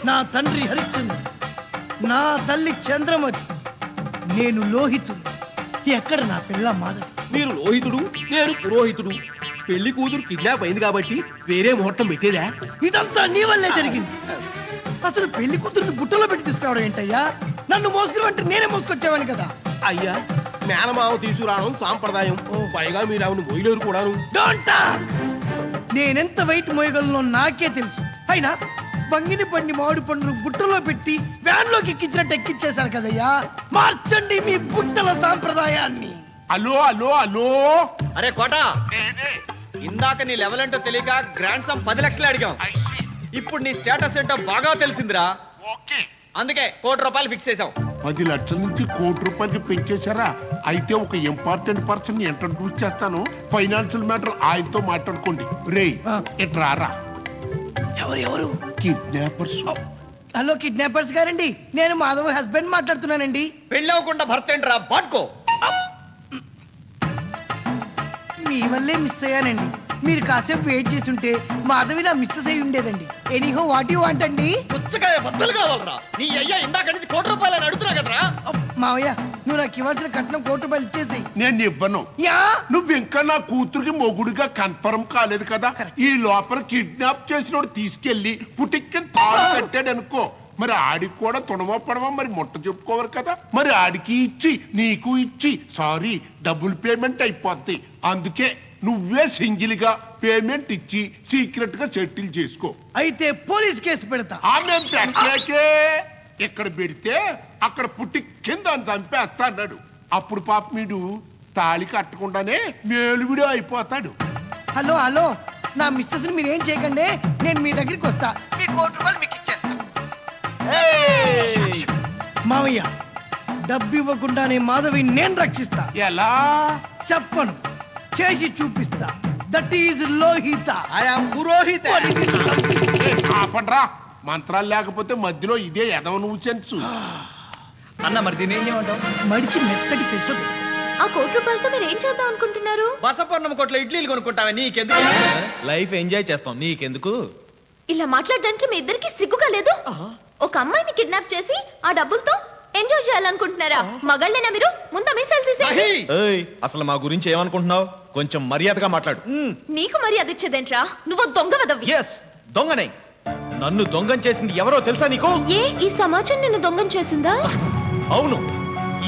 నా తండ్రి హరిశ్చంద్రుడు, నా తల్లి చంద్రమతి, నేను లోహితుడు. ఎక్కడ నా పిల్ల మాధవి? మీరు లోహితుడు, నేను పురోహితుడు. పెళ్లి కూతురు కిడ్నాప్ అయింది కాబట్టి వేరే ముహూర్తం పెట్టేదా? ఇదంతా నీ వల్లే జరిగింది. అసలు పెళ్లి కూతురుని బుట్టలో పెట్టి తీసుకురావడం ఏంటయ్యా? నన్ను మోసుకుని నేనే మోసుకొచ్చావని కదా. అయ్యా, మేనమావ తీసుకురావడం సాంప్రదాయం. పైగా మీరు ఆవిడ మొయ్యలేరు కూడాను. నేనెంత వెయిట్ మోయగలను నాకే తెలుసు. అయినా బంగిని పండి మామిడి పండును బుట్టలో పెట్టి వ్యాన్ లోకి ఎక్కించినట్టు ఎక్కించేశారు కదయ్యా. మార్చండి మీ బుట్టల సాంప్రదాయాన్ని. అలో అలో అలో, అరే కోట, ఇందాక నీ లెవెల్ ఏంటో తెలియక గ్రాండ్ సమ్ 10 లక్షలు అడిగాం. ఇప్పుడు నీ స్టేటస్ ఏంటో బాగా తెలిసిందిరా. అందుకే ₹1,00,00,000 ఫిక్స్ చేసాం. 10 లక్షల నుంచి ₹1,00,00,000 పెంచేశారా? అయితే ఒక ఇంపార్టెంట్ పర్సన్ ఇంట్రడ్యూస్ చేస్తాను. ఫైనాన్షియల్ మ్యాటర్ ఆయనతో మాట్లాడుకోండి. రేయ్ ఇట్రారా. ఎవరు? కిడ్నాపర్స్. హలో కిడ్నాపర్స్ గారండి, నేను మాధవ్ హస్బెండ్ మాట్లాడుతున్నానండి. పెళ్ళి అవ్వకుండా భర్త ఏంట్రా బాట్కో. మీ వల్లే మిస్ అయ్యానండి. మీరు కాసేపు వెయిట్ చేసి ఉంటే మాధవి నా మిస్సెస్ అయి ఉండేదండి. ఎనీహో వాట్ యు వాంట్ అండి? పుచ్చకాయ బద్దలు కావాలరా. నీ అయ్యా ఇందాక నుంచి ₹1,00,00,000 అని అడుగుతున్నా కదరా. మావయ్య, నువ్వు నాకు ఇవ్వాల్సిన కట్నం ₹1,00,00,000 ఇచ్చేసి. నేను ఇవ్వను. యా, నువ్వు ఇంకా నా కూతురికి మొగుడుగా కన్ఫర్మ్ కాలేదు కదా. ఈ లోపల కిడ్నాప్ చేసినోడు తీసుకెళ్లి పుటిక్కిని తాడు కట్టాడు అనుకో, మరి ఆడికి కూడా తుణమో పడమో మరి ముట్ట చెప్పుకోవాలి కదా. మరి ఆడికి ఇచ్చి నీకు ఇచ్చి సారీ డబుల్ పేమెంట్ అయిపోద్ది. అందుకే నువ్వే సింగిల్ గా పేమెంట్ ఇచ్చి సీక్రెట్ గా సెటిల్ చేసుకో. అయితే పోలీస్ కేసు పెడతా. ఆమె పెట్టలేకే, ఇక్కడ పెడితే అక్కడ పుట్టి కింద చంపేస్తా అన్నాడు. అప్పుడు పాప మీడు తాళి కట్టకుండానే మేలువిడి అయిపోతాడు. హలో, నా మిస్సెస్ ని మీరేం చేయకండి. నేను మీ దగ్గరికి వస్తా. మీ ₹1,00,00,000 మీకు ఇచ్చేస్తా. మావయ్య, డబ్బు ఇవ్వకుండానే మాధవి నేను రక్షిస్తా. ఎలా చెప్పను, చేసి చూపిస్తా. That is Lohita. I'm Purohita. ఆపండ్రా, మంత్రాలు లేకపోతే మధ్యలో ఇదే ఎదవ నువ్వు చెంచు. అన్న మరి దీని ఏం చేయమంటావు? మడిచి మెత్తటి పెసలు. ఆ ₹1,00,00,000 మీరు ఏం చేద్దాం అనుకుంటున్నారు? బసపర్ణం కొట్లో ఇడ్లీలు కొనుక్కుంటావా? నీకెందుకు? లైఫ్ ఎంజాయ్ చేస్తాం, నీకెందుకు? ఇలా మాట్లాడడానికి మీ ఇద్దరికి సిగ్గుగా లేదు? ఒక అమ్మాయిని కిడ్నాప్ చేసి ఆ డబ్బులతో ఎంజాయ్ చేయాలనుకుంటున్నారా? మగాళ్ళేనా మీరు? ముందు మీసాలు తీసేయండి. ఏయ్, అసలు మా గురించి ఏమనుకుంటున్నావు? కొంచెం మర్యాదగా మాట్లాడు. నీకు మర్యాద ఇచ్చేదేంట్రా? నువ్వు దొంగవదవి. ఎస్, దొంగనే. నన్ను దొంగం చేసింది ఎవరో తెలుసా నీకు? ఏ, ఈ సమాజం నిన్ను దొంగం చేసిందా? అవును,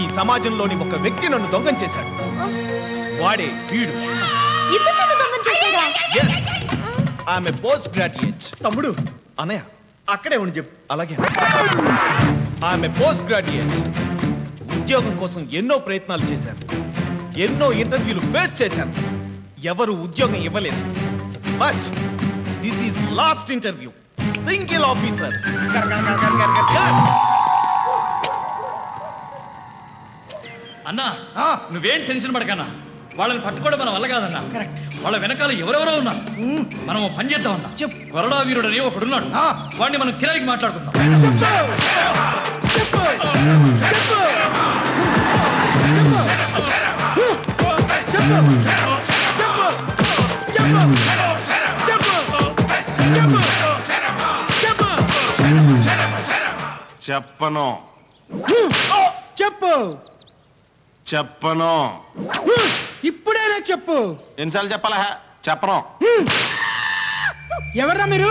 ఈ సమాజంలోని ఒక వ్యక్తి నన్ను దొంగం చేశాడు. వాడే వీడు. ఇద్దరు నన్ను దొంగం చేశారా? ఎస్, ఆమె పోస్ట్ గ్రాడ్యుయేట్. తమ్ముడు, అన్నయ్య అక్కడే ఉండి చెప్పు. అలాగే. ఆమె పోస్ట్ గ్రాడ్యుయేట్. ఉద్యోగం కోసం ఎన్నో ప్రయత్నాలు చేశాను, ఎన్నో ఇంటర్వ్యూలు ఫేస్ చేశాను. ఎవరు ఉద్యోగం ఇవ్వలేదు. But this is lost interview. Single officer. అన్నా, నువ్వేం టెన్షన్ పడకన్నా. వాళ్ళని పట్టుకోవడం మన వల్ల కాదన్నా. వాళ్ళ వెనకాల ఎవరెవరో ఉన్నారు. మనం ఓ పని చేద్దాం అన్నా. చెప్పు. కొరడా వీరుడని ఒకడున్నాడు. వాడిని మనం కిరాయికి మాట్లాడుకుందాం. చెప్పను చెప్పు. చెప్పను. ఇప్పుడేనా చెప్పు. ఎన్నిసార్లు చెప్పాలా? చెప్పను. ఎవర్రా మీరు?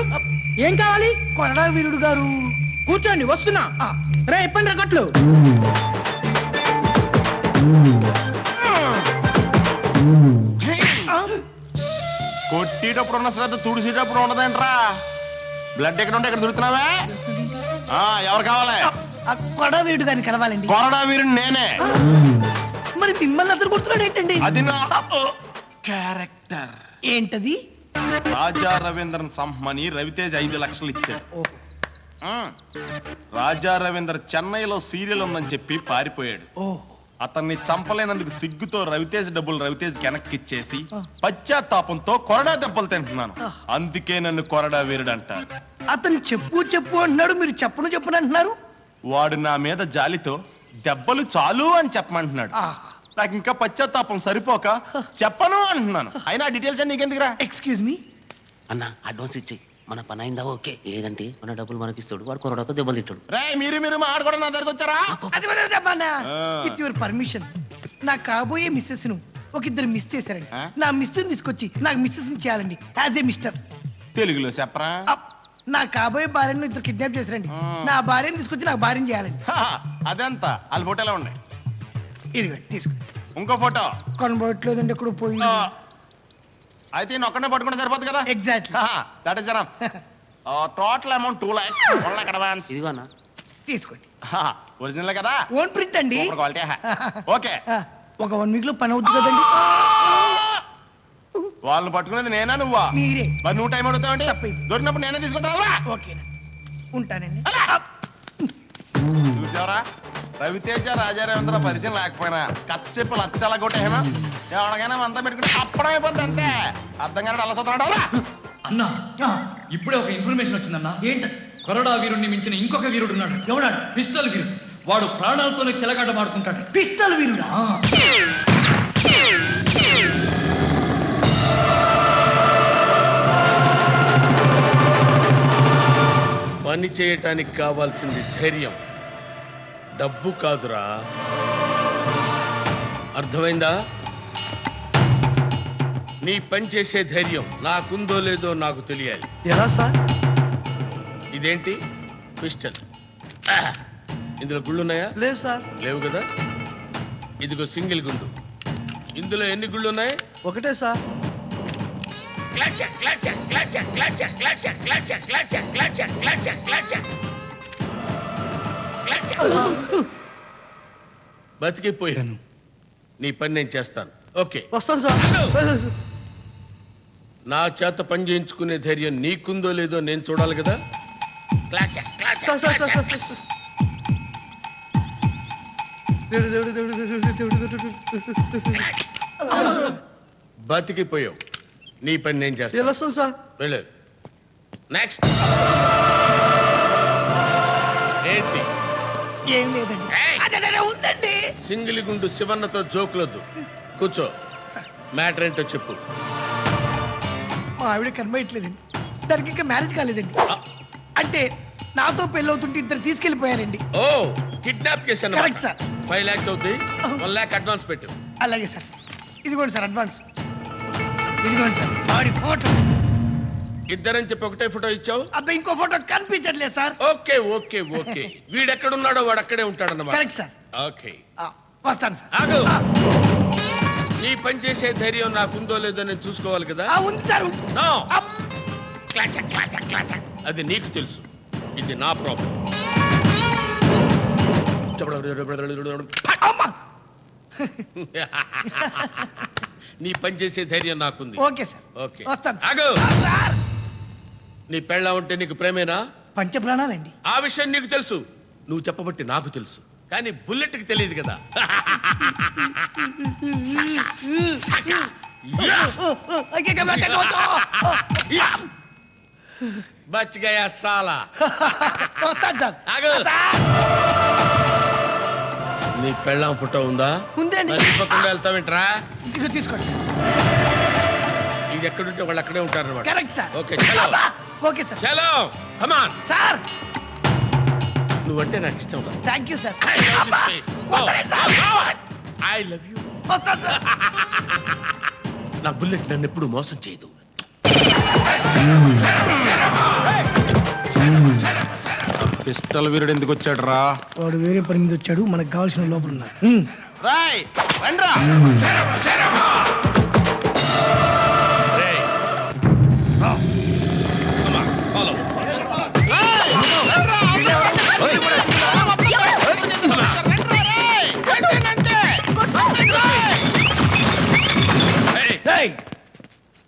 ఏం కావాలి? కొరడా వీరుడు గారు. కూర్చోండి, వస్తున్నా. రే ఇప్పండి రకట్లు. కొట్టేటప్పుడు ఉన్న శ్రద్ధ తుడిసేటప్పుడు ఉన్నదేంట్రా? బ్లడ్ ఎక్కడ ఉంటే ఎక్కడ దొరుకుతున్నావా? ఎవరు కావాలి? కొరడా వీరుడు గారిని కలవాలండి. కొరడా వీరుడు నేనే. మరి మిమ్మల్ని అతను కొడుతున్నాడు ఏంటండి? అది నా క్యారెక్టర్. ఏంటది? రాజా రవీంద్రన్ సంహమని రవితేజ్ 5 లక్షలు ఇచ్చాడు. రాజా రవీంద్ర చెన్నైలో సీరియల్ ఉందని చెప్పి పారిపోయాడు. అతన్ని చంపలేనందుకు సిగ్గుతో రవితేజ్ డబ్బులు రవితేజ్ వెనక్కి ఇచ్చేసి పశ్చాత్తాపంతో కొరడా దెబ్బలు తింటున్నాను. అందుకే నన్ను కొరడా వీరుడు అంటారు. అతను చెప్పు అంటున్నాడు, మీరు చెప్పను అంటున్నారు. వాడు నా మీద జాలితో దెబ్బలు చాలు అని చెప్పమంటున్నాడు. నాకు ఇంకా పశ్చాత్తాపం సరిపోక చెప్పను అంటున్నాను. అయినా డీటెయిల్స్ నీకెందుకురా? Excuse me. అన్న అడ్వాన్స్ ఇచ్చేయి. మన పని అయిందా ఓకే, లేదంటే మన డబ్బులు మనకి ఇస్తాడు, వాడు కొరడాతో దెబ్బలు తిట్టాడు. మీరు మాట్లాడుకోవడం నా దగ్గరకు వచ్చారా? అది వదిలేయ్ చెప్పన్నా. విత్ యువర్ పర్మిషన్, నా కాబోయే మిస్సెస్ ను ఒక ఇద్దరు మిస్ చేశారండి. నా మిస్సెస్ తీసుకొచ్చి నాకు మిస్సెస్ చేయాలండి యాజ్ ఏ మిస్టర్. తెలుగులో చెప్పరా? నా కాబోయే భార్యను ఇద్దరు కిడ్నాప్ చేశారండి. నా భార్యను తీసుకొచ్చి నాకు భార్యను చేయాలండి. అదంత వాళ్ళ ఫోటోలో ఉన్నాయి. ఇదిగో తీసుకో. ఇంకో ఫోటో కొనబోట్లేదండి ఎక్కడ పోయి. అయితే నేను ఒక్కనే పట్టుకుంటే సరిపోతుంది కదా? Exactly. That is total amount 2 lakhs. 1 lakh advance. ఇదిగో అన్న. తీసుకోండి. ఒరిజినల్ కదా? ఓన్ ప్రింట్ అండి. క్వాలిటీ. ఓకే. ఒక 1 week లో పని అవుతుంది కదండి. వాళ్ళని పట్టుకునేది నేనా నువ్వా? మీరే. మరి నువ్వు టైం అడుగుతావండి? తప్పైంది. దొరికినప్పుడు నేనే తీసుకుంటావా? ఓకేనా, ఉంటానండి. చూసావరా, రవితేజ రాజారేంద్ర పరిచయం లేకపోయినా కచ్చెప్పు లచ్చలా కొట్టేనా ఎవరికైనా అంతా పెట్టుకుని అప్పడం అయిపోద్ది అంతే. అర్థం కానీ అలా చూస్తున్నాడు. అన్నా ఇప్పుడే ఒక ఇన్ఫర్మేషన్ వచ్చిందన్నా. ఏంటి? కొరడా వీరుణ్ణి మించిన ఇంకొక వీరుడు ఉన్నాడు. ఎవడాడు? పిస్టల్ వీరుడు. వాడు ప్రాణాలతోనే చెలగాట మాడుకుంటాడు. పిస్టల్ వీరుడా? పని చేయటానికి కావాల్సింది ధైర్యం, డబ్బు కాదురా. అర్థమైందా? నీ పని చేసే ధైర్యం నాకుందో లేదో నాకు తెలియాలి. ఎలా సార్? ఇదేంటి పిస్టల్? ఇందులో గుళ్ళున్నాయా? లేదు సార్. లేవు కదా. ఇదిగో సింగిల్ గుండు. ఇందులో ఎన్ని గుళ్ళు ఉన్నాయి? ఒకటే సార్. బతికిపోయాను. నీ పని నేను చేస్తాను. ఓకే, వస్తాను సార్. నా చేత పని చేయించుకునే ధైర్యం నీకుందో లేదో నేను చూడాలి కదా. Sir, sir, sir, sir, sir. బతికిపోయావు. నీ పని నేను చేస్తాను. వస్తాను సార్. వెళ్ళు. నెక్స్ట్. ఏంటి? ఏం లేదండి. అదే ఉందండి. సింగిల్ గుండు శివన్నతో జోకులొద్దు. కూర్చో. మ్యాటర్ ఏంటో చెప్పు. మా ఆవిడ కనబడట్లేదండి. దానికి ఇంకా మ్యారేజ్ కాలేదండి. అంటే నాతో పెళ్ళవుతుంటే ఇద్దరు తీసుకెళ్లిపోయారండి. ఓ, కిడ్నాప్ చేశాను. Correct sir. 5 lakhs అవుతుంది. 1 lakh అడ్వాన్స్ పెట్టు. అలాగే సార్. ఇదిగోండి సార్ అడ్వాన్స్. ఇదిగోండి సార్ ఆవిడ ఫోటో. ఇద్దరని చెప్పి ఒకటే ఫోటో ఇచ్చావు. అబ్బాయి ఇంకో ఫోటో కనిపించట్లేదు సార్. Okay okay okay. వీడెక్కడున్నాడో వాడు అక్కడే ఉంటాడన్నమాట. Correct sir. ఓకే, వస్తాను సార్. ఆగు. నీ పని చేసే ధైర్యం నాకుందో లేదో నేను చూసుకోవాలి కదా. ఉంది సార్. No. అది నీకు తెలుసు, ఇది నా ప్రాబ్లం. నీ పని చేసే ధైర్యం నాకుంది. Okay sir. ఓకే, వస్తాను ఆగు. సార్. నీ పెళ్ళ ఉంటే నీకు ప్రేమేనా? పంచ ప్రాణాలండి. ఆ విషయం నీకు తెలుసు, నువ్వు చెప్పబట్టి నాకు తెలుసు. కానీ బుల్లెట్ కి తెలియదు కదా. బచ్ గయా సాలా. వస్తాను సార్. ఆగు. నీ పెళ్ళాం ఫోటో ఉందా? ఉందండి. మరి ఇవ్వకుండా వెళ్తావేంట్రా? ఇదిగో తీసుకోండి. ఇది ఎక్కడుంటే వాళ్ళు అక్కడే ఉంటారు అన్నమాట. Correct sir. ఓకే, చలో. Okay sir. చలో, కమ్ ఆన్. సార్ నువ్వంటే నాకు ఇష్టం రా. Thank you sir. I love this place. Go. I love you. వస్తాను సార్. నా బుల్లెట్ నన్ను ఎప్పుడు మోసం చేయదు. పిస్టల్ వీరుడు ఎందుకు వచ్చాడు రా? వాడు వేరే పని మీద వచ్చాడు. మనకు కావాల్సిన లోపల ఉన్నారు. రాయ్ రండ్రా. Hey. Come on, follow. ఏయ్,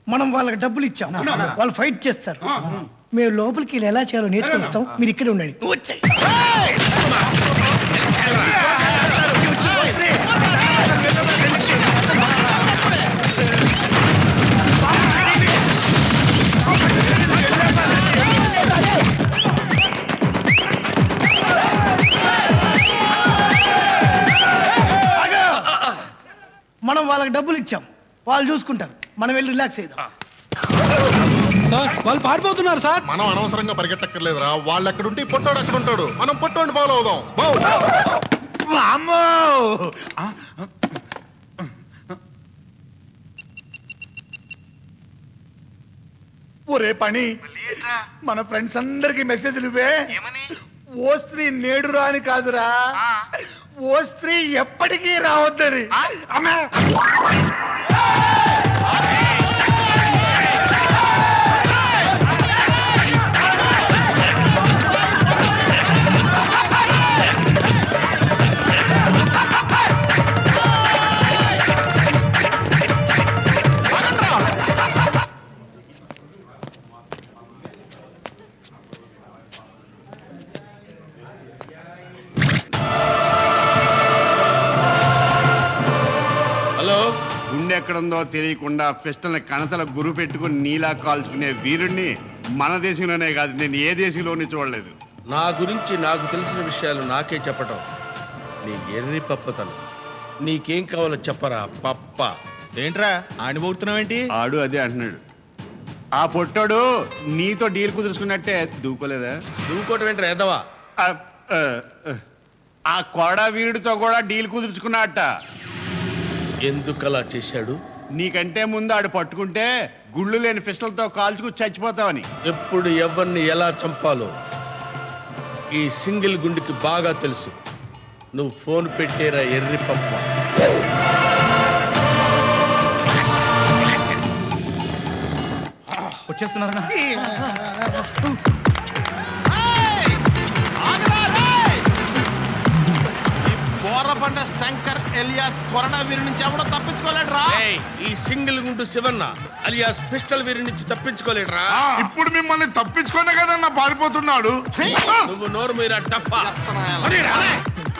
మనం వాళ్ళకి డబ్బులు ఇచ్చాం. వాళ్ళు ఫైట్ చేస్తారు. మేము లోపలికి వెళ్ళి ఎలా చేయాలో నేర్చుకుని వస్తాం. మీరు ఇక్కడే ఉండండి. వచ్చాయి. మనం వాళ్ళకి డబ్బులు ఇచ్చాం. వాళ్ళు చూసుకుంటారు. మనం వెళ్ళి రిలాక్స్ అయిదాం. సార్ వాళ్ళు పారిపోతున్నారు సార్. మనం అనవసరంగా పరిగెట్టక్కర్లేదురా, వాళ్ళు ఎక్కడుంటే ఈ పొట్టోడు అక్కడ ఉంటాడు, మనం పొట్టోడిని ఫాలో అవుదాం. అమ్మో ఒరే పని, మన ఫ్రెండ్స్ అందరికి మెసేజ్లు ఇవ్వే. ఓ స్త్రీ నేడు రాని కాదురా, ఓ స్త్రీ ఎప్పటికీ రావద్దని. అమ్మా గుండె ఎక్కడుందో తెలియకుండా పిస్టల్ని కణతల గురు పెట్టుకుని నీలా కాల్చుకునే వీరుణ్ణి మన దేశంలోనే కాదు, నేను ఏ దేశంలోని చూడలేదు. నా గురించి నాకు తెలిసిన విషయాలు నాకే చెప్పటం నీ ఎర్రి పప్పతనం. నీకేం కావాలో చెప్పరా పప్ప. ఏంట్రా ఆడి పోతున్నావేంటి? ఆడు అదే అంటున్నాడు. ఆ పొట్టోడు నీతో డీల్ కుదుర్చుకున్నట్టే దూకోలేదా? ఇంకోటి వెంటనే ఎదవా. ఆ కొడా వీరుడితో కూడా డీల్ కుదుర్చుకున్నట్ట. ఎందుకలా చేశాడు? నీకంటే ముందు ఆడు పట్టుకుంటే గుళ్ళు లేని పిస్టల్తో కాల్చుకు చచ్చిపోతావని. ఎప్పుడు ఎవరిని ఎలా చంపాలో ఈ సింగిల్ గుండెకి బాగా తెలుసు. నువ్వు ఫోన్ పెట్టేరా ఎర్రి పప్ప. వచ్చేస్తున్నారా? కోరబండ శంకర్ ఎలియాస్ కొరడా వీరి నుంచి ఎవడో తప్పించుకోలేడురా. ఈ సింగిల్ గుండు శివన్న అలియాస్ పిస్టల్ వీరి నుంచి తప్పించుకోలేడురా. ఇప్పుడు మిమ్మల్ని తప్పించుకోనే కదన్నా పారిపోతున్నాడు. నువ్వు నోరు మీరా టఫా.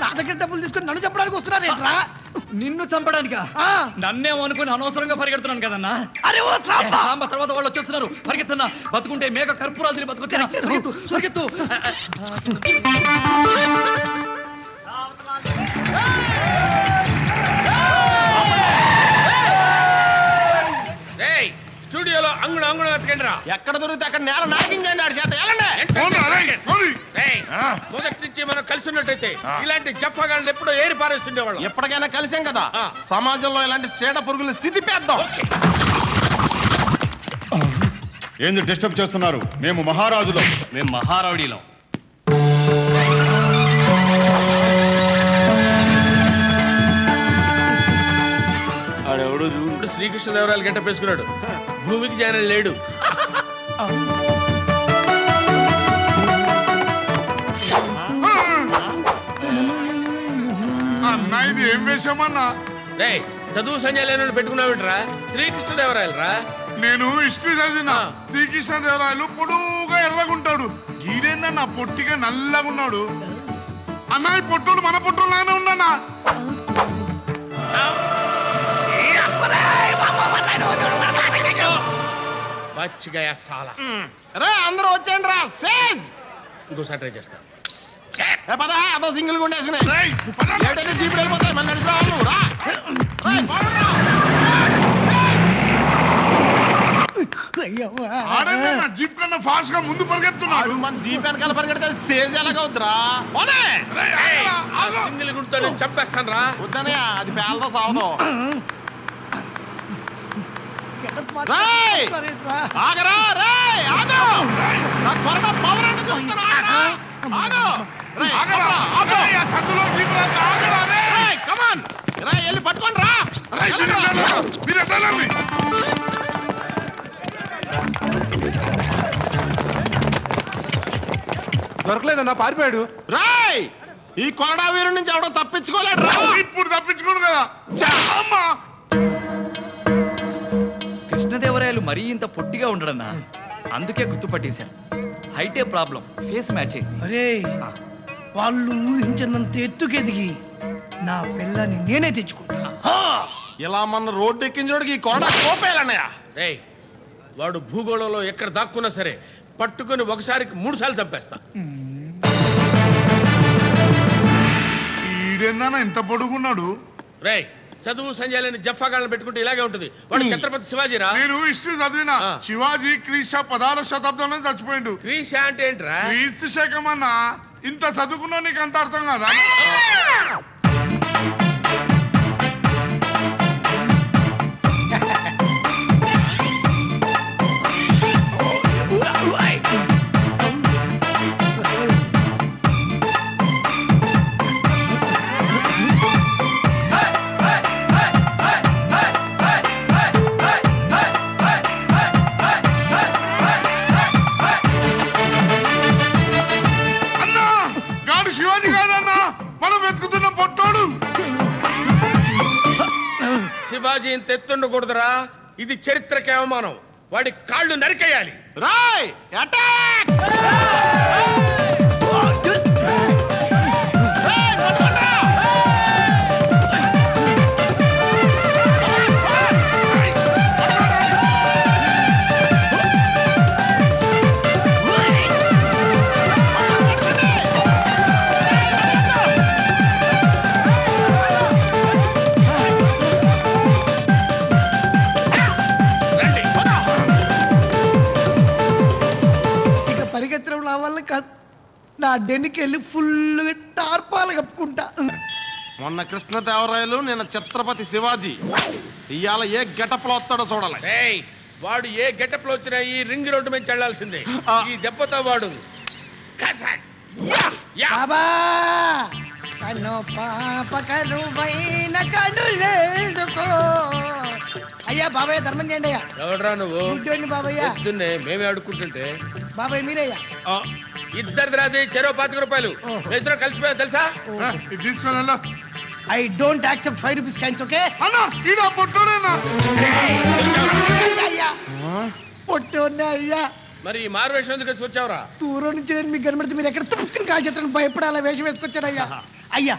నా దగ్గర డబ్బులు తీసుకుని నన్ను చెప్పడానికి వస్తున్నారేంట్రా? నిన్ను చంపడానికా? నన్నేమో అనుకుని అనవసరంగా పరిగెడుతున్నాను కదన్నా. అరే ఓ సాంబా! సాంబ తర్వాత వాళ్ళు వచ్చేస్తున్నారు. పరిగెత్తన్నా, బతుకుంటే మేక కర్పూరాలు తిని బతుకుతున్నా. పరిగెత్తు. స్టూడియోలో అంగుడు అంగుడు వెతకండిరా. ఎక్కడ దొరికితే అక్కడ నేల నాకించండి ఆడి చేత. మొదటి నుంచి మనం కలిసి ఉన్నట్టయితే ఇలాంటి జఫాగాళ్ళని ఎప్పుడో ఏరి పారేస్తుండేవాళ్ళం. ఎప్పటికైనా కలిసాం కదా, సమాజంలో ఇలాంటి చీడ పురుగులు స్థితి పేద్దాం. ఏంది డిస్టర్బ్ చేస్తున్నారు? మేము మహారాజులం. మేము మహారౌడీలం. ఆడెవడు చూడు శ్రీకృష్ణదేవరాయలు గంట పేసుకున్నాడు. భూమికి జాయిన్ లేడు. అన్నా ఇది ఏం వేషమన్నా? చదువు సంజయ్ లేని పెట్టుకున్నావిట్రా? శ్రీకృష్ణదేవరాయలు రా. నేను హిస్టరీ చదివిన. శ్రీకృష్ణదేవరాయలు పొడువుగా ఎర్రగుంటాడు, గీరేందన్నా పొట్టిగా నల్లగున్నాడు. అన్నా ఈ పొట్టుడు మన పొట్టులానే ఉన్నానా? అందరూ వచ్చేయండి రా. ఇంకోసారి ట్రై చేస్తా. పదా అదో సింగిల్ గుండేసుకున్నాయి. జీప్ వెళ్ళిపోతాయి, మన నడిచి రావాలి. జీప్ కన్నా ఫాస్ట్ గా ముందు పరిగెత్తున్నాడు. మన జీప్ వెనకాల పరిగెడితే సేజ్ ఎలాగవుద్దురా? సింగిల్ గుంటతో నేను చంపేస్తాను రా. వద్దనయ్యా, అది పేలతో సావదు. ఆగరా రేయ్, ఆగు. నా కొరడా పవర్ అంటే చూస్తున్నా. ఆగు. కమాన్ రా, వెళ్ళి పట్టుకోండి రా. దొరకలేదన్నా, పారిపోయాడు. రాయ్, ఈ కొరడా వీరు నుంచి ఎవడో తప్పించుకోలేడు రా. ఇప్పుడు తప్పించుకోడు కదా. కృష్ణదేవరాయలు మరీ ఇంత పొట్టిగా ఉండడన్నా, అందుకే గుర్తుపట్టేశాను. హైటే ప్రాబ్లం, ఫేస్ మ్యాచ్ అయింది. అరే వాళ్ళు ఊహించినంత ఎత్తుకెదిగి నా పిల్లని నేనే తెచ్చుకుంటా. ఇలా మన రోడ్డు ఎక్కించడానికి ఈ కొరడా కోపేయాలన్నయ్య. వాడు భూగోళంలో ఎక్కడ దాక్కున్నా సరే పట్టుకుని ఒకసారికి 3 సార్లు చంపేస్తా. ఈడేనా ఇంత పొడుగున్నాడు? రేయ్, చదువు సంజయాలని జఫాగాళ్ళని పెట్టుకుంటే ఇలాగే ఉంటుంది. వాడు ఛత్రపతి శివాజీరా. నేను హిస్టరీ చదివినా. శివాజీ క్రీస్తు 16వ శతాబ్దంలో చచ్చిపోయిండు. క్రీశా అంటే ఏంట్రా? క్రీస్తు శకం అన్నా. ఇంత చదువుకున్నా నీకు అంత అర్థం కదా? అన్నా గాడు శివాజీ కాదన్నా, మనం వెతుకుతున్న పొట్టోడు. శివాజీ ఇంత ఎత్తుండకూడదురా. ఇది చరిత్రకే అవమానం. వాడి కాళ్ళు నరికేయాలి. రాయ్ అటాక్! ఇక పరిగెత్తడం నా వల్ల కాదు. నా డెన్నికి వెళ్ళి ఫుల్ టార్పాలు కప్పుకుంటా. మొన్న కృష్ణదేవరాయలు, నిన్న ఛత్రపతి శివాజీ. ఇవాళ ఏ గెటప్ లో వస్తాడో చూడాలి. ఏయ్, వాడు ఏ గెటప్ లో వచ్చినా ఈ రింగ్ రోడ్డు మీద చెల్లాల్సిందే. ఈ దెబ్బతో వాడు కసాక్. యా. బాబా కను పాప కరువైన కనులేదుకో. అయ్యా బాబాయ్ ధర్మం చేయండి అయ్యా. ఎవడ్రా నువ్వు? గుడ్డోడిని బాబయ్యా. పొద్దున్నే మేమే అడుక్కుంటుంటే బాబాయ్ మీరయ్యా. ఇద్దరిది రాది చెరో 25 రూపాయలు. ఇద్దరు కలిసిపోయా తెలుసా? తీసుకున్నా I don't accept 5 rupees coins. Okay అన్నా, ఈడ పొట్టోడేనా? అయ్యా పొట్టోనే అయ్యా. మరి ఈ మారువేషం ఎందుకు వచ్చి వచ్చావురా? దూరం నుంచి నేను మీకు కనబడితే మీరు ఎక్కడ తుప్పుకుని కాల్చేస్తాను భయపడాల వేషం వేసుకొచ్చానయ్యా. అయ్యా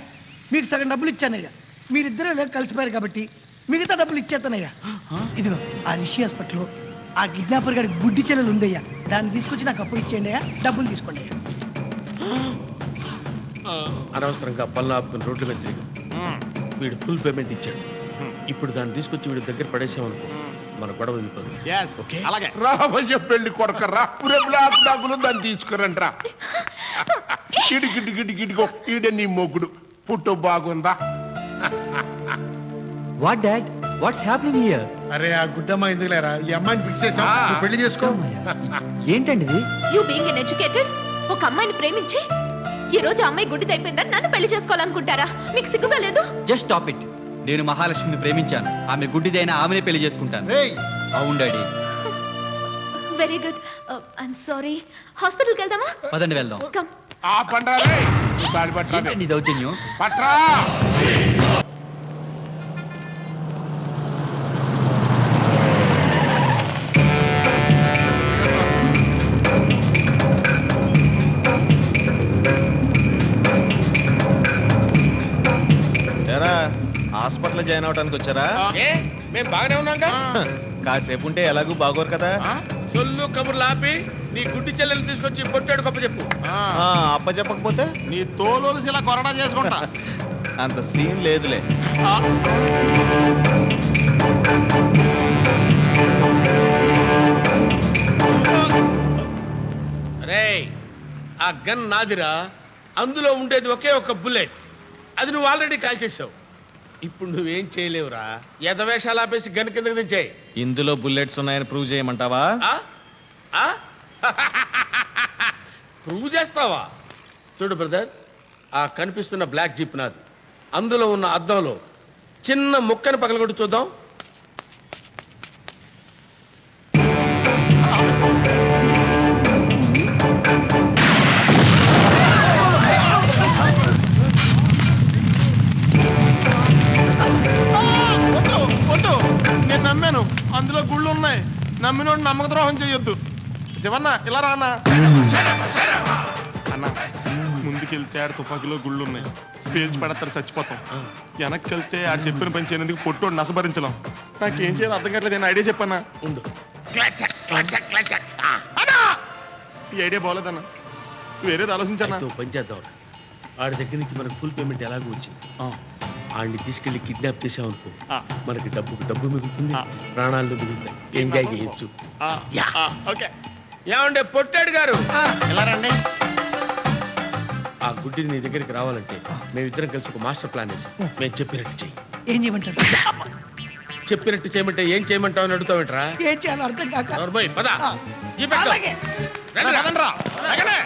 మీకు సగం డబ్బులు ఇచ్చానయ్యా. మీరిద్దరూ కలిసిపోయారు కాబట్టి మిగతా డబ్బులు ఇచ్చేస్తానయ్యా. ఇదిగో ఆ రిషి హాస్పిటల్లో ఆ కిడ్నాపర్ గారికి గుడ్డి చెల్లెలు ఉందయ్యా. దాన్ని తీసుకొచ్చి నాకు అప్పు ఇచ్చేయండి అయ్యా. డబ్బులు తీసుకోండి అయ్యా. అనవసరంగా పనులు ఆపుకుని రోడ్ల మీద తిరిగి వీడు ఫుల్ పేమెంట్ ఇచ్చాడు. ఇప్పుడు దాన్ని తీసుకొచ్చి వీడి దగ్గర పడేసామనుకో, మన గొడవ వెళ్ళిపోతుంది. అలాగే రామయ్య పెళ్లి కొడకరా. బ్లాక్ డాగులు దాన్ని తీసుకురంట్రా. గిడి గిడి గిడి గిడిగో ఈడే నీ మొగుడు. పుట్టు బాగుందా? What dad, what's happening here? అరే ఆ గుడ్డమ్మ ఎందుకు లేరా? ఈ అమ్మాయిని ఫిక్స్ చేసా. పెళ్లి చేసుకో. ఏంటండి ఇది? యు బీయింగ్ ఎన్ ఎడ్యుకేటెడ్, ఒక అమ్మాయిని ప్రేమించి ఈ రోజు అమ్మాయి గుడ్డిదైపోయిందని నన్ను పెళ్లి చేసుకోవాలనుకుంటారా? మీకు సిగ్గుగా లేదు? Just stop it. నేను మహాలక్ష్మిని ప్రేమించాను. ఆమె గుడ్డిదైనా ఆమెనే పెళ్లి చేసుకుంటాను. అవును daddy. Very good. I'm sorry. హాస్పిటల్కి వెళ్దామా? పదండి వెళ్దాం. కమ్. ఆ పండ్రాలే బాడి పట్రా. ఏంటండి ఇది దౌర్జన్యం? పట్రా. హాస్పిటల్ జాయిన్ అవడానికి వచ్చారా? ఏ మేము బాగానే ఉన్నాంగా. కాసేపు ఉంటే ఎలాగూ బాగోరు కదా. సొల్లు కబుర్లు ఆపి నీ గుడ్డి చెల్లెలు తీసుకొచ్చి పొట్టాడు గొప్ప చెప్పు. అప్ప చెప్పకపోతే నీ తోలు ఇలా కొరడా చేసుకుంటా. అంత సీన్ లేదులే. రేయ్, ఆ గన్ నాదిరా. అందులో ఉండేది ఒకే ఒక బుల్లెట్. అది నువ్వు ఆల్రెడీ కాల్ చేసావు. ఇప్పుడు నువ్వేం చేయలేవురా. ఎదవేషాలు ఆపేసి గన్ కిందకి దించేయి. ఇందులో బుల్లెట్స్ ఉన్నాయని ప్రూవ్ చేయమంటావా? ప్రూవ్ చేస్తావా? చూడు బ్రదర్, ఆ కనిపిస్తున్న బ్లాక్ జీప్ నాది. అందులో ఉన్న అద్దంలో చిన్న ముక్కను పగలగొట్టు చూద్దాం. నేను నమ్మాను. అందులో గుళ్ళు ఉన్నాయి. నమ్మినోడు నమ్మక ద్రోహం చేయొద్దు. శివన్న ఇలా రానా? అన్న ముందుకెళ్తే ఆడ తుపాకీలో గుళ్ళు ఉన్నాయి. పేజ్ పడతారు, చచ్చిపోతాం. వెనక్కి వెళ్తే ఆడు చెప్పిన పని చేయనందుకు పొట్టోడు నసభరించలేం. నాకేం చేయాలో అర్థం కావట్లేదు. నేను ఐడియా చెప్పన్నా. ఉండు. ఈ ఐడియా బాగోలేదన్నా. వేరేది ఆలోచించన్నా. పని చేద్దాం. ఆడి దగ్గర నుంచి మనకు ఫుల్ పేమెంట్ ఎలాగో వచ్చింది. ఆడిని తీసుకెళ్లి కిడ్నాప్ చేసామనుకో మనకి డబ్బు మిగులుతుంది, ప్రాణాలు మిగులుతాయి, ఎంజాయ్ చేయొచ్చు. ఓకే. ఏమండే పొట్టాడు గారు, ఎలా రండి? ఆ గుడ్డిది నీ దగ్గరికి రావాలంటే మేమిద్దరం కలిసి ఒక మాస్టర్ ప్లాన్ వేసాం. మేము చెప్పినట్టు చెయ్యి. ఏం చేయమంటాడు? చెప్పినట్టు చేయమంటే ఏం చేయమంటావు అని అడుగుతావేంట్రా? ఏం చేయాలో అర్థం కాక నోర్మోయ్, పద. ఆ, ఈ పెట్టు. అలాగే. రండి, రండి రా. ఎక్కడే?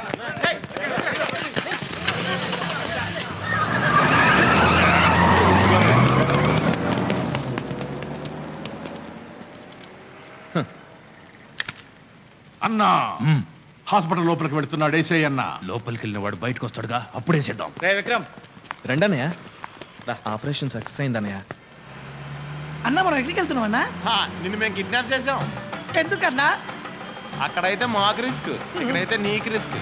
అన్నా హాస్పిటల్ లోపలికి వెళ్తున్నాడు, ఏసై అన్నా. లోపలికి వెళ్ళిన వాడు బయటకు వస్తాడుగా, అప్పుడే చేద్దాం. రే విక్రమ్, రెండన్నయ్య ఆపరేషన్ సక్సెస్ అయిందన్నయ్య. అన్న మనం ఎక్కడికి వెళ్తున్నాం అన్నా? నిన్ను మేము కిడ్నాప్ చేసాం. ఎందుకన్నా? అక్కడైతే మాకు రిస్క్, ఇక్కడైతే నీకు రిస్క్.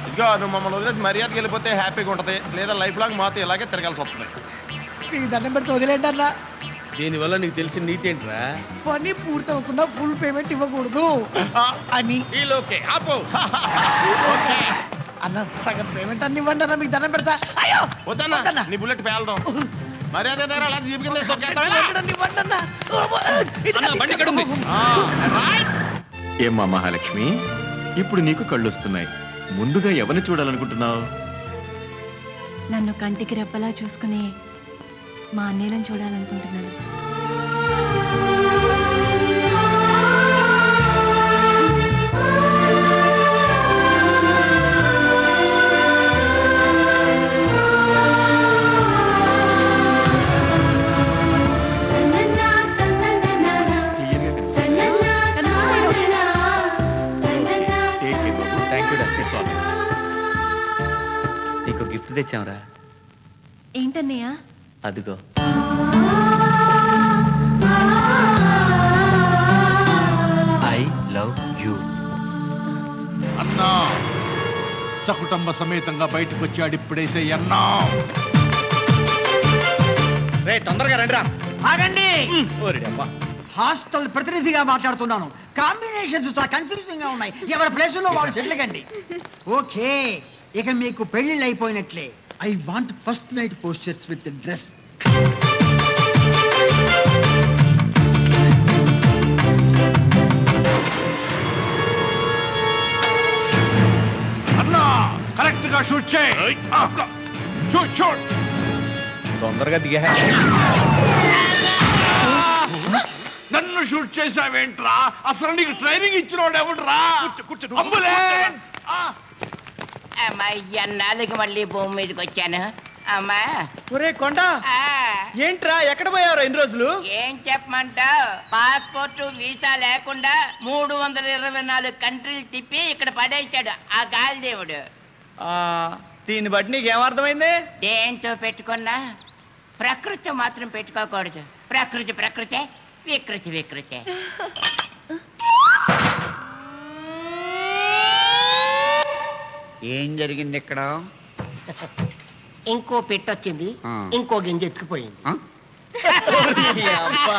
ఇదిగో నువ్వు మమ్మల్ని వదిలేసి మర్యాదకి వెళ్ళిపోతే హ్యాపీగా ఉంటది, లేదా లైఫ్ లాంగ్ మాతో ఇలాగే తిరగాల్సి వస్తుంది. మీకు దండం పెడితే వదిలేండి అన్న. దీనివల్ల నీకు తెలిసిన నీతి ఏంట్రా? పని పూర్తి అవ్వకుండా ఫుల్ పేమెంట్ ఇవ్వకూడదు అని. ఈలోకే ఆపో. అన్న సగం పేమెంట్ అన్ని ఇవ్వండి అన్న, మీకు దండం పెడతా. అయ్యో వద్దన్నా, వద్దన్నా. నీ బుల్లెట్ పేల్దాం. మర్యాద దగ్గర అలా జీప్ కింద తొక్కేస్తావా? ఇవ్వండి, ఇవ్వండి అన్న. అన్న, బండి ఇక్కడ ఉంది. ఏమ్మా మహాలక్ష్మి, ఇప్పుడు నీకు కళ్ళొస్తున్నాయి. ముందుగా ఎవరిని చూడాలనుకుంటున్నావు? నన్ను కంటికి రెప్పలా చూసుకుని మా అన్నయ్యలను చూడాలనుకుంటున్నాను. థ్యాంక్ యూ డాక్టర్ స్వామి. నీకు గిఫ్ట్ తెచ్చాంరా, ఏంటన్నయ్య? అదిగో. I love you. అన్నా సకుటుంబ సమేతంగా బయటకు వచ్చాడు ఇప్పుడేసై అన్నా. రే తొందరగా రండి రా. ఆగండి. ఓరి అబ్బా. హాస్టల్ ప్రతినిధిగా మాట్లాడుతున్నాను. కాంబినేషన్స్ చాలా కన్ఫ్యూజింగ్ గా ఉన్నాయి. ఎవరి ప్లేస్ లో వాళ్ళు సెటిల్ కండి. ఓకే, ఇక మీకు పెళ్లిళ్ళు అయిపోయినట్లే. I want first night posters with dress. అన్నా కరెక్ట్ గా షూట్ చేయి. Shoot shoot. తొందరగా దిగా. నన్ను షూట్ చేసావేంట్రా? అసలు నీకు ట్రైనింగ్ ఇచ్చినోడు ఎవడురా? అంబులెన్స్. అమ్మా, నాలుగు మళ్ళీ భూమి మీదకి వచ్చాను. అమ్మా ఒరే కొండ, ఏంట్రా ఎక్కడ పోయారు ఇన్ని రోజులు? ఏం చెప్పమంటావు? పాస్పోర్ట్ వీసా లేకుండా 324 కంట్రీలు తిప్పి ఇక్కడ పడేశాడు ఆ గాలి దేవుడు. దీన్ని బట్టి నీకేమర్థమైంది? దేంతో పెట్టుకున్నా ప్రకృతి మాత్రం పెట్టుకోకూడదు. ప్రకృతి ప్రకృతే, వికృతి వికృతే. ఏం జరిగింది ఇక్కడ? ఇంకో పెట్టొచ్చింది, ఇంకో గింజ ఎత్తుకుపోయింది. అబ్బా.